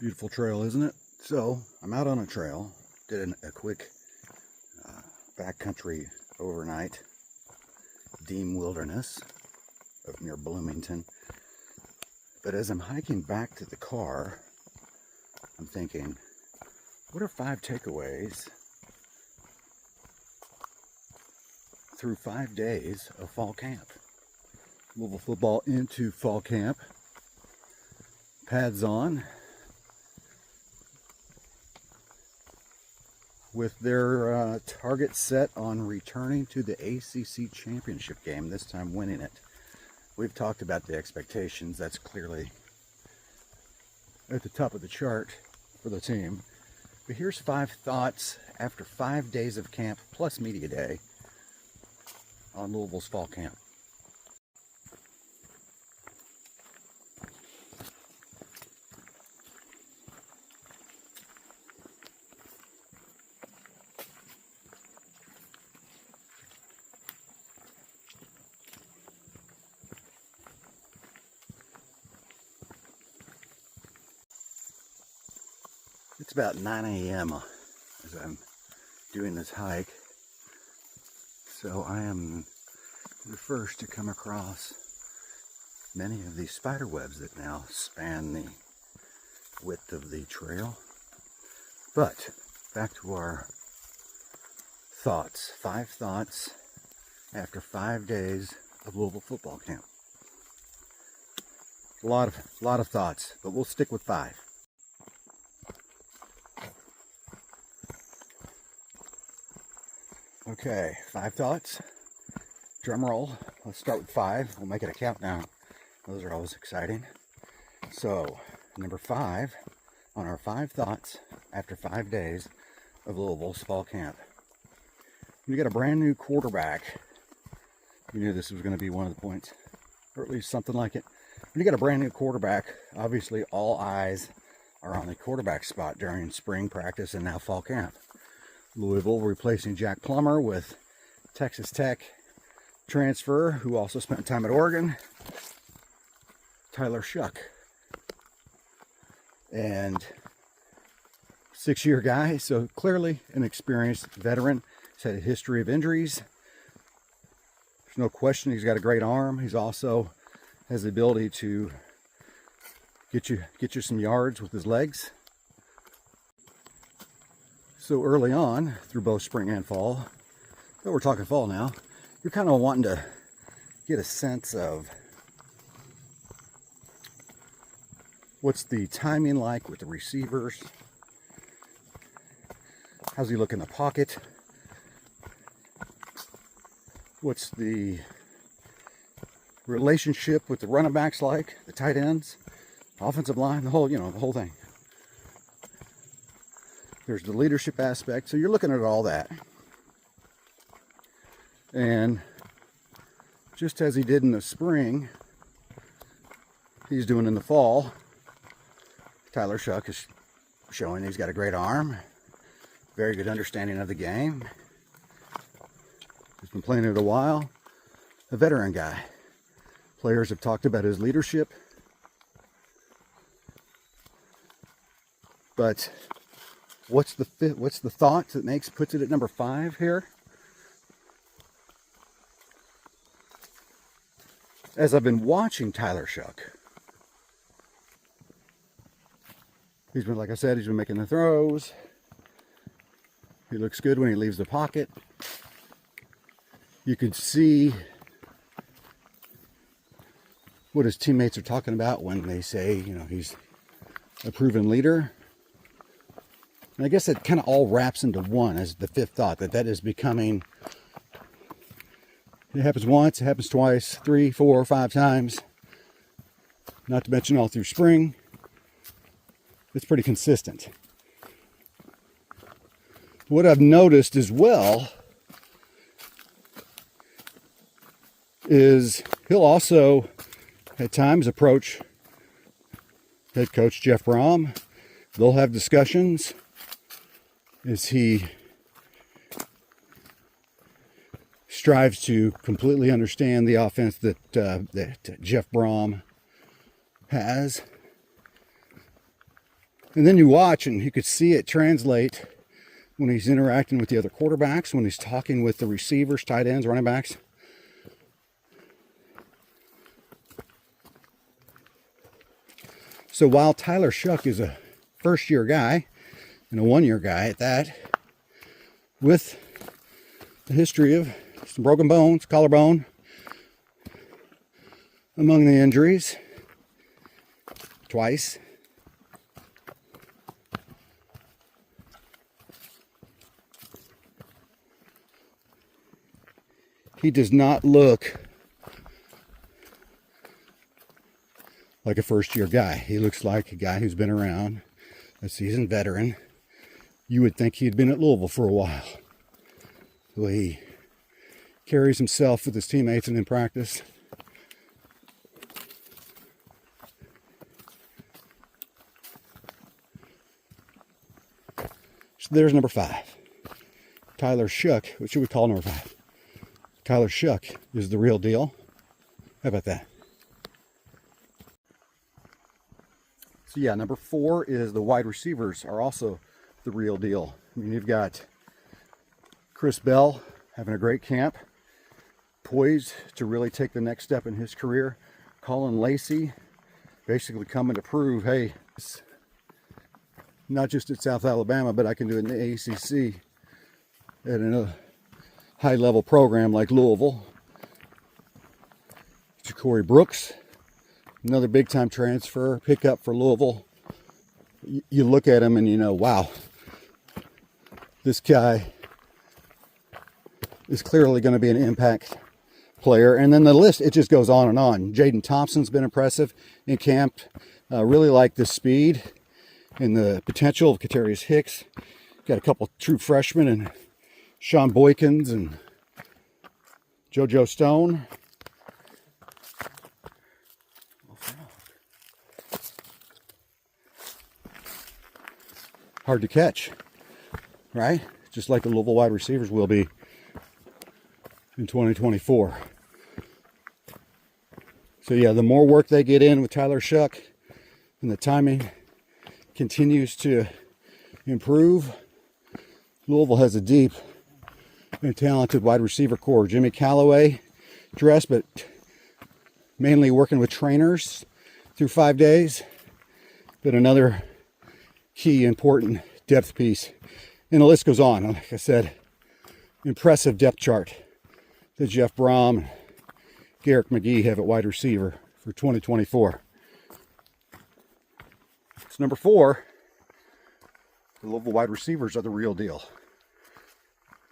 Beautiful trail, isn't it? So I'm out on a trail, did a quick backcountry overnight, Deam Wilderness up near Bloomington. But as I'm hiking back to the car, I'm thinking, what are 5 takeaways through 5 days of fall camp? Louisville football into fall camp, pads on, with their target set on returning to the ACC championship game, this time winning it. We've talked about the expectations. That's clearly at the top of the chart for the team. But here's 5 thoughts after 5 days of camp plus media day on Louisville's fall camp. It's about 9 a.m. as I'm doing this hike, so I am the first to come across many of these spider webs that now span the width of the trail. But back to our thoughts. 5 thoughts after 5 days of Louisville football camp. A lot of thoughts, but we'll stick with 5. Okay, 5 thoughts. Drum roll. Let's start with 5. We'll make it a countdown. Those are always exciting. So, number 5 on our 5 thoughts after 5 days of Louisville's fall camp. You got a brand new quarterback. You knew this was going to be one of the points, or at least something like it. When you got a brand new quarterback, obviously all eyes are on the quarterback spot during spring practice and now fall camp. Louisville replacing Jack Plummer with Texas Tech transfer, who also spent time at Oregon, Shuck. And 6-year guy, so clearly an experienced veteran. He's had a history of injuries. There's no question he's got a great arm. He's also has the ability to get you some yards with his legs. So early on, through both spring and fall, but we're talking fall now, you're kind of wanting to get a sense of what's the timing like with the receivers. How's he look in the pocket? What's the relationship with the running backs like, the tight ends, offensive line, the whole thing. There's the leadership aspect, so you're looking at all that. And just as he did in the spring, he's doing in the fall. Shuck is showing he's got a great arm, very good understanding of the game. He's been playing it a while, a veteran guy. Players have talked about his leadership, but what's the thought that puts it at number 5 here? As I've been watching Shuck, he's been, like I said, he's been making the throws. He looks good when he leaves the pocket. You can see what his teammates are talking about when they say, he's a proven leader. And I guess it kind of all wraps into one as the 5th thought, that is becoming, it happens once, it happens twice, 3, 4, 5 times, not to mention all through spring. It's pretty consistent. What I've noticed as well is he'll also at times approach head coach Jeff Brom. They'll have discussions as he strives to completely understand the offense that Jeff Brom has. And then you watch and you could see it translate when he's interacting with the other quarterbacks, when he's talking with the receivers, tight ends, running backs. So while Tyler Shuck is a first-year guy, and a one-year guy at that, with a history of some broken bones, collarbone, among the injuries, twice. He does not look like a first-year guy. He looks like a guy who's been around, a seasoned veteran. You would think he'd been at Louisville for a while. The way he carries himself with his teammates and in practice. So there's number 5. Tyler Shuck. What should we call number 5? Tyler Shuck is the real deal. How about that? So yeah, number 4 is the wide receivers are also the real deal. I mean, you've got Chris Bell having a great camp, poised to really take the next step in his career. Colin Lacey basically coming to prove, hey, it's not just at South Alabama, but I can do it in the ACC at a high-level program like Louisville. Ja'Cory Brooks, another big-time transfer, pickup for Louisville. You look at him and you know, wow, this guy is clearly going to be an impact player. And then the list, it just goes on and on. Jaden Thompson's been impressive in camp. Really like the speed and the potential of Katarius Hicks. Got a couple true freshmen and Sean Boykins and JoJo Stone. Hard to catch, right? Just like the Louisville wide receivers will be in 2024. So yeah, the more work they get in with Tyler Shuck and the timing continues to improve, Louisville has a deep and talented wide receiver core. Jimmy Callaway dressed, but mainly working with trainers through 5 days. But another key important depth piece. And the list goes on. Like I said, impressive depth chart that Jeff Brom and Garrick McGee have at wide receiver for 2024. It's number 4. The Louisville wide receivers are the real deal.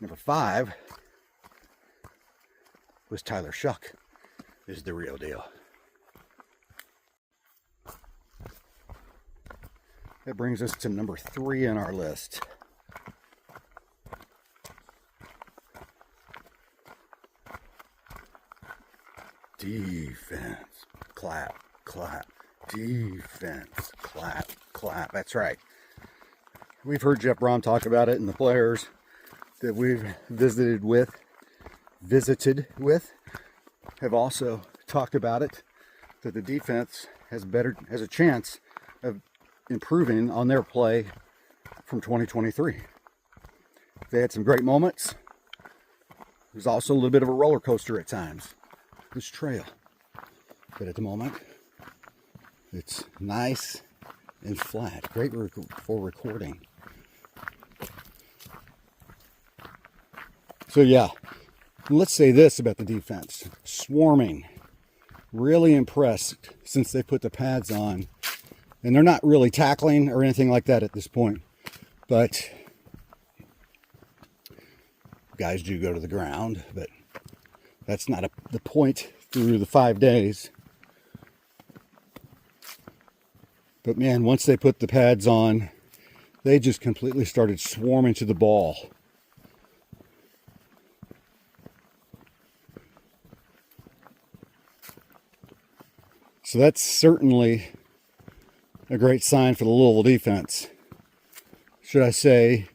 Number 5 was Tyler Shuck is the real deal. That brings us to number 3 on our list. Defense. Clap, clap. Defense. Clap, clap. That's right. We've heard Jeff Brom talk about it, and the players that we've visited with have also talked about it, that the defense has a chance of improving on their play from 2023. They had some great moments. There's also a little bit of a roller coaster at times, this trail. But at the moment, it's nice and flat. Great for recording. So yeah, let's say this about the defense. Swarming. Really impressed since they put the pads on. And they're not really tackling or anything like that at this point. But guys do go to the ground. But that's not the point through the 5 days. But man, once they put the pads on, they just completely started swarming to the ball. So that's certainly a great sign for the Louisville defense. Should I say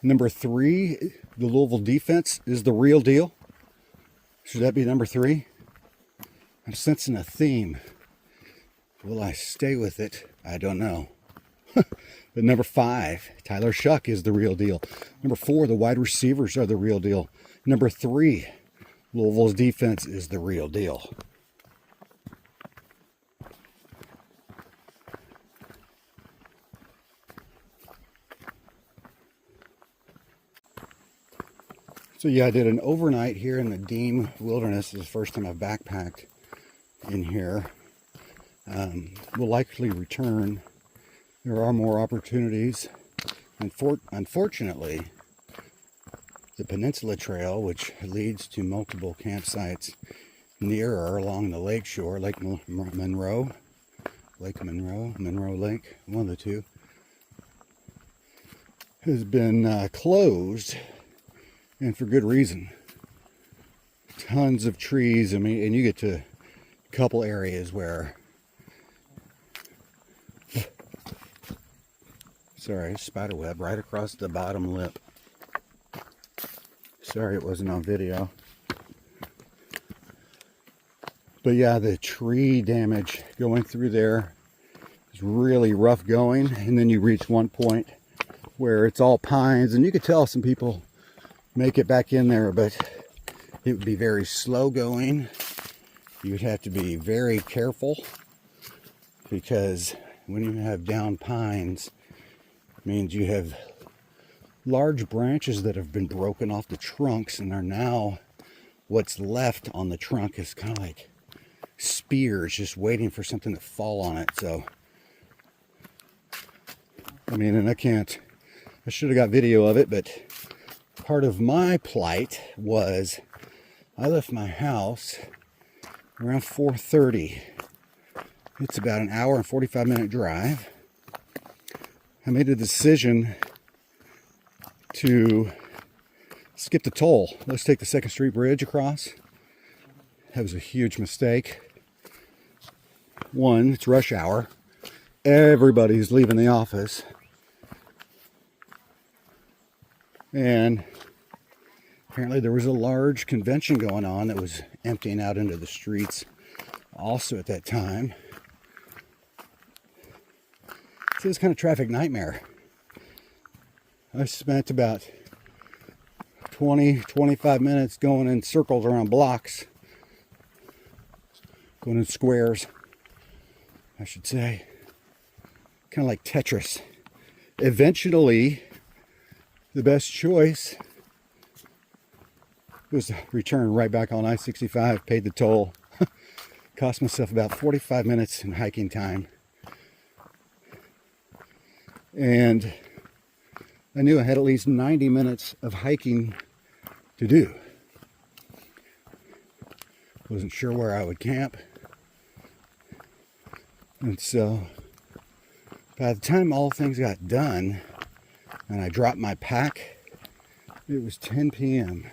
number 3, the Louisville defense is the real deal? Should that be number 3? I'm sensing a theme. Will I stay with it? I don't know. But number 5, Tyler Shuck is the real deal. Number 4, the wide receivers are the real deal. Number 3, Louisville's defense is the real deal. So yeah, I did an overnight here in the Deam wilderness. This is the first time I've backpacked in here. We'll likely return. There are more opportunities. Unfortunately, the Peninsula Trail, which leads to multiple campsites nearer along the lake shore, Monroe Lake, one of the two, has been closed. And for good reason. Tons of trees. I mean, and you get to a couple areas where, sorry, spider web right across the bottom lip. Sorry it wasn't on video. But yeah, the tree damage going through there is really rough going. And then you reach one point where it's all pines, and you could tell some people make it back in there, but it would be very slow going. You would have to be very careful, because when you have down pines, it means you have large branches that have been broken off the trunks and are now, what's left on the trunk is kind of like spears just waiting for something to fall on it. So I mean, and I should have got video of it, but part of my plight was I left my house around 4:30. It's about an hour and 45-minute drive. I made a decision to skip the toll. Let's take the 2nd Street Bridge across. That was a huge mistake. One, it's rush hour. Everybody's leaving the office. And apparently there was a large convention going on that was emptying out into the streets also at that time. So it's kind of a traffic nightmare. I spent about 20-25 minutes going in circles around blocks, going in squares, I should say, kind of like Tetris. Eventually, the best choice was to return right back on I-65, paid the toll, cost myself about 45 minutes in hiking time. And I knew I had at least 90 minutes of hiking to do. Wasn't sure where I would camp. And so by the time all things got done and I dropped my pack, it was 10 p.m.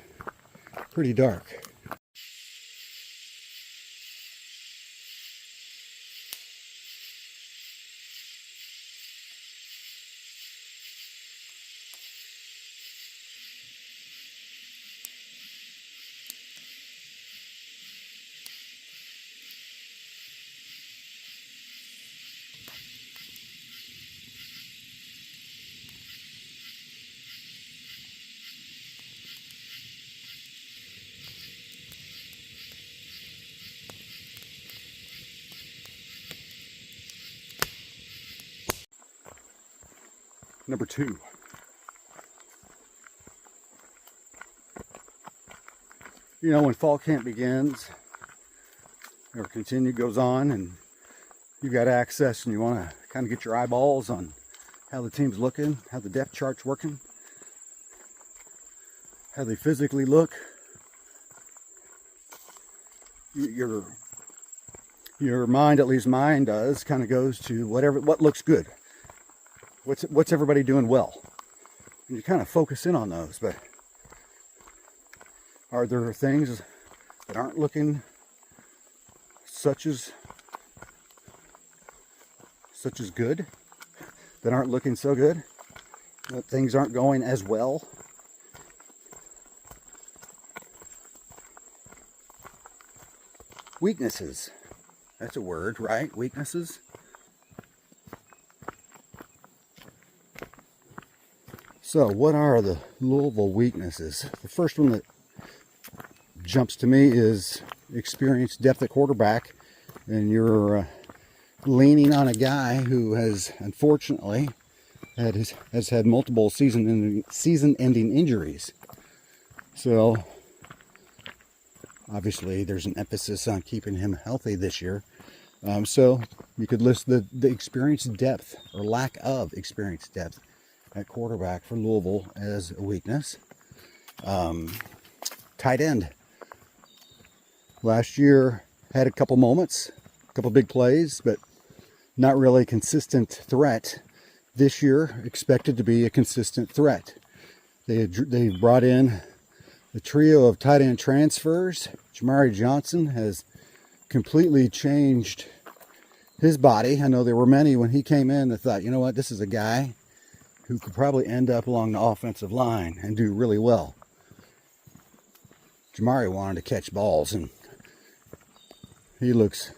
Pretty dark. Number 2. You know, when fall camp begins or goes on, and you got access and you want to kind of get your eyeballs on how the team's looking, how the depth chart's working, how they physically look, your mind, at least mine does, kind of goes to what looks good. What's everybody doing well? And you kind of focus in on those, but are there things that aren't looking such as good, that aren't looking so good, that things aren't going as well? Weaknesses. That's a word, right? Weaknesses. So what are the Louisville weaknesses? The first one that jumps to me is experience, depth at quarterback, and you're leaning on a guy who has unfortunately has had multiple season-ending injuries. So obviously there's an emphasis on keeping him healthy this year. So you could list the experience depth or lack of experience depth at quarterback for Louisville as a weakness. Tight end. Last year had a couple moments, a couple big plays, but not really a consistent threat. This year expected to be a consistent threat. They brought in a trio of tight end transfers. Jamari Johnson has completely changed his body. I know there were many when he came in that thought, you know what, this is a guy who could probably end up along the offensive line and do really well. Jamari wanted to catch balls, and he looks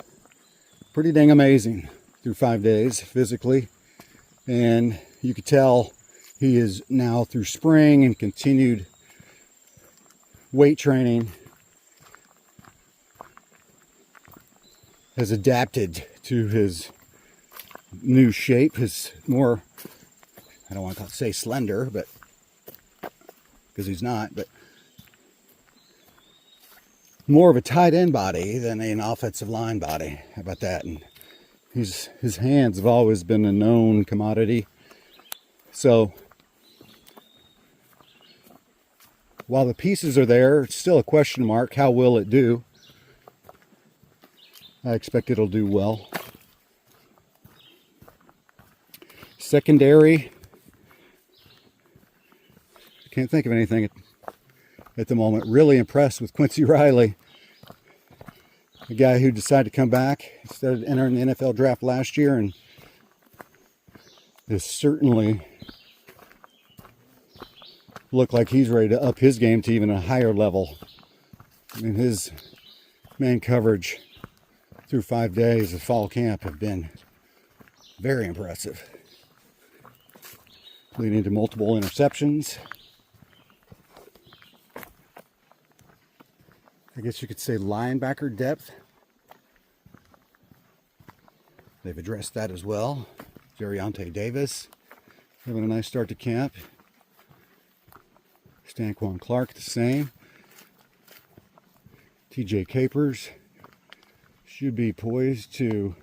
pretty dang amazing through 5 days physically. And you could tell he is now through spring and continued weight training has adapted to his new shape, his more, I don't want to say slender, but because he's not, but more of a tight end body than an offensive line body. How about that? And his hands have always been a known commodity. So while the pieces are there, it's still a question mark. How will it do? I expect it'll do well. Secondary. Can't think of anything at the moment. Really impressed with Quincy Riley, a guy who decided to come back, started entering the NFL draft last year, and has certainly looked like he's ready to up his game to even a higher level. I mean, his man coverage through 5 days of fall camp have been very impressive, leading to multiple interceptions. I guess you could say linebacker depth. They've addressed that as well. Jariante Davis having a nice start to camp. Stanquan Clark the same. TJ Capers should be poised to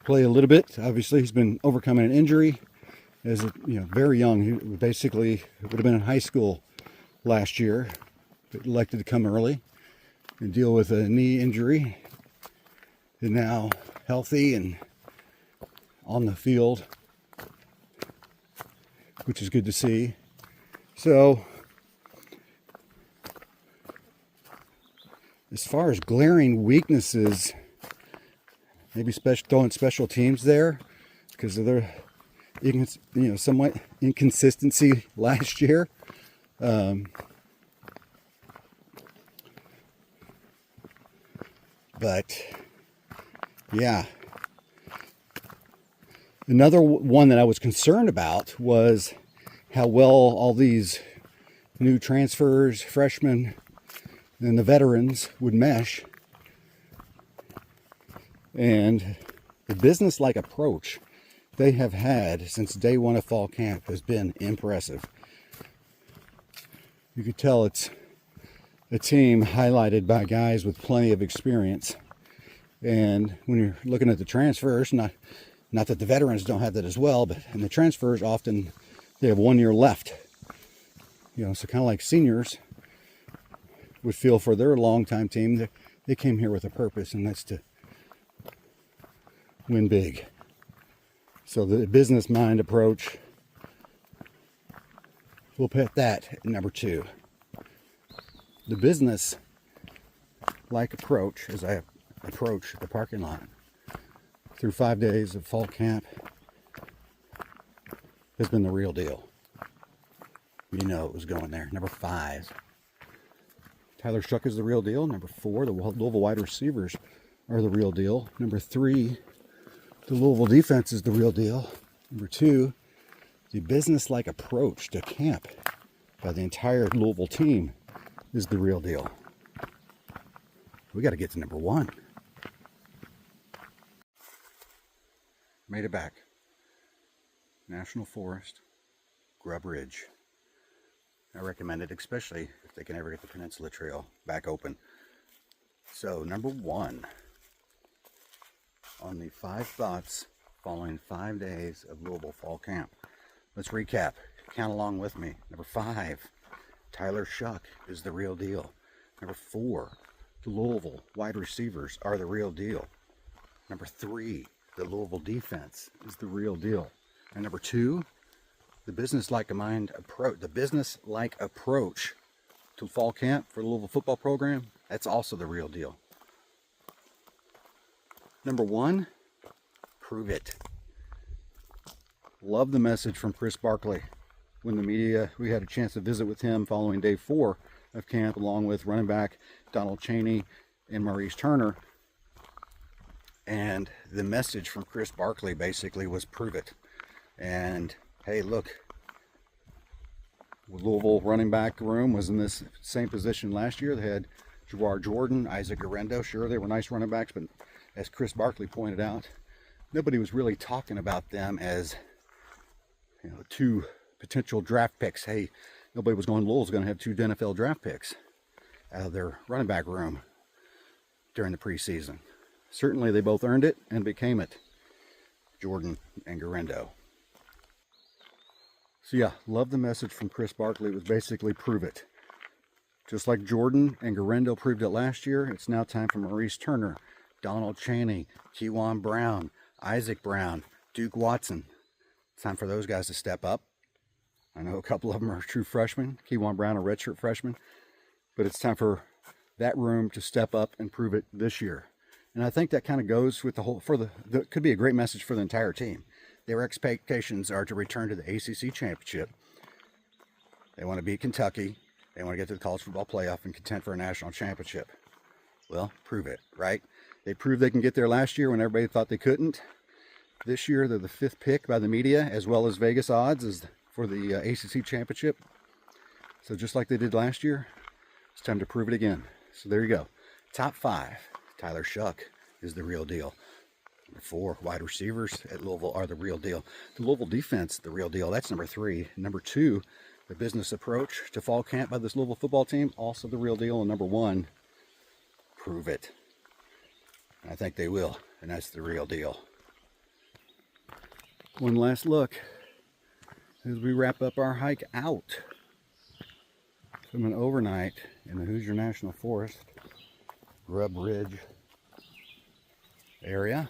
play a little bit. Obviously he's been overcoming an injury as very young. He basically would have been in high school last year, but elected to come early and deal with a knee injury. Is now healthy and on the field, which is good to see. So as far as glaring weaknesses, maybe throwing special teams there because of their somewhat inconsistency last year. But yeah, another one that I was concerned about was how well all these new transfers, freshmen, and the veterans would mesh. And the business-like approach they have had since day one of fall camp has been impressive. You could tell it's a team highlighted by guys with plenty of experience. And when you're looking at the transfers, not that the veterans don't have that as well, but in the transfers often they have 1 year left. So kind of like seniors would feel for their longtime team. They came here with a purpose, and that's to win big. So the business mind approach, we'll put that at number 2. The business-like approach, as I approach the parking lot through 5 days of fall camp, has been the real deal. You know it was going there. Number 5, Tyler Shuck is the real deal. Number 4, the Louisville wide receivers are the real deal. Number 3, the Louisville defense is the real deal. Number 2, the business-like approach to camp by the entire Louisville team is the real deal. We got to get to number 1. Made it back. National Forest, Grubb Ridge. I recommend it, especially if they can ever get the Peninsula Trail back open. So, number 1 on the 5 thoughts following 5 days of Louisville Fall Camp. Let's recap. Count along with me. Number 5, Tyler Shuck is the real deal. Number 4, the Louisville wide receivers are the real deal. Number 3, the Louisville defense is the real deal. And number 2, the business-like approach to fall camp for the Louisville football program, that's also the real deal. Number 1, prove it. Love the message from Chris Barkley. When the media, we had a chance to visit with him following day 4 of camp, along with running back Donald Chaney and Maurice Turner. And the message from Chris Barkley basically was prove it. And hey, look, Louisville running back room was in this same position last year. They had Jawar Jordan, Isaac Garendo. Sure, they were nice running backs, but as Chris Barkley pointed out, nobody was really talking about them as, 2 potential draft picks. Hey, nobody was going, Louisville's going to have 2 NFL draft picks out of their running back room during the preseason. Certainly they both earned it and became it, Jordan and Garendo. So yeah, love the message from Chris Barkley. It was basically prove it. Just like Jordan and Garendo proved it last year, it's now time for Maurice Turner, Donald Chaney, Kewan Brown, Isaac Brown, Duke Watson. It's time for those guys to step up. I know a couple of them are true freshmen. Kewan Brown, a redshirt freshman. But it's time for that room to step up and prove it this year. And I think that kind of goes with the whole, could be a great message for the entire team. Their expectations are to return to the ACC championship. They want to beat Kentucky. They want to get to the college football playoff and contend for a national championship. Well, prove it, right? They proved they can get there last year when everybody thought they couldn't. This year, they're the 5th pick by the media, as well as Vegas odds for the ACC championship. So just like they did last year, it's time to prove it again. So there you go. Top 5, Tyler Shuck is the real deal. Number 4, wide receivers at Louisville are the real deal. The Louisville defense, the real deal. That's number 3. Number 2, the business approach to fall camp by this Louisville football team, also the real deal. And number 1, prove it. I think they will, and that's the real deal. One last look as we wrap up our hike out from an overnight in the Hoosier National Forest, Grubb Ridge area.